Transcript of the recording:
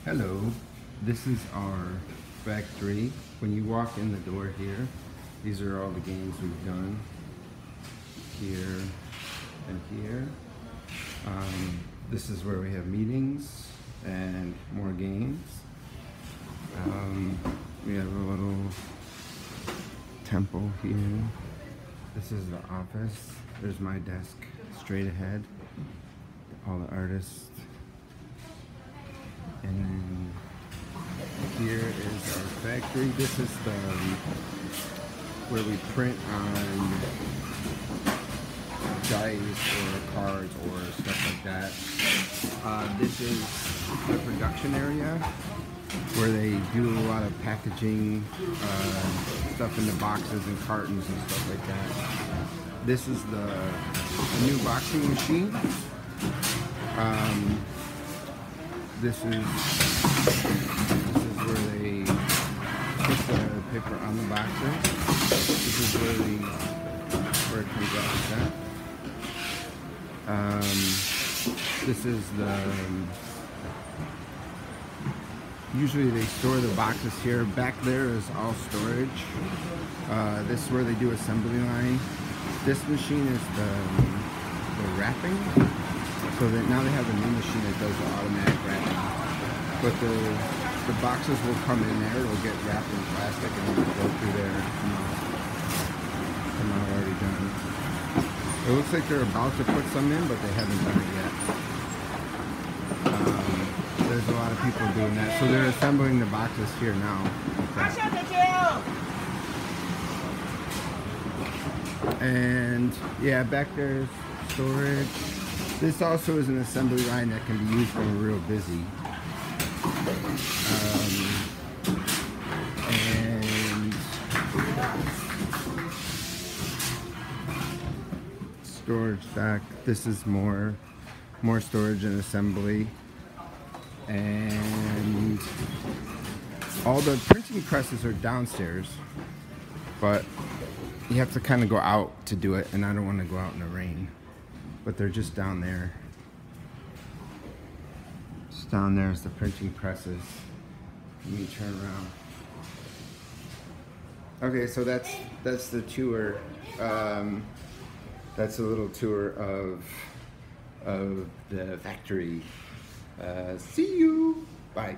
Hello, this is our factory. When you walk in the door here, these are all the games we've done here and here. This is where we have meetings and more games. We have a little temple here. This is the office. There's my desk straight ahead. All the artists. And then here is our factory. This is the where we print on dice or cards or stuff like that. This is the production area where they do a lot of packaging stuff in the boxes and cartons and stuff like that. This is the new boxing machine. This is where they put the paper on the boxes. This is where it comes out like that. This is usually they store the boxes here. Back there is all storage. This is where they do assembly line. This machine is the wrapping. So that now they have a new machine that does the automatic wrapping. But the boxes will come in there, it'll get wrapped in plastic and it'll go through there and come out already done. It looks like they're about to put some in, but they haven't done it yet. There's a lot of people doing that. So they're assembling the boxes here now. And yeah, back there's storage. This also is an assembly line that can be used when we're real busy. And storage stack. This is more storage and assembly. And all the printing presses are downstairs, but you have to kind of go out to do it, and I don't want to go out in the rain. But they're just down there. Just down there is the printing presses. Let me turn around. Okay, so that's the tour. That's a little tour of the factory. See you. Bye.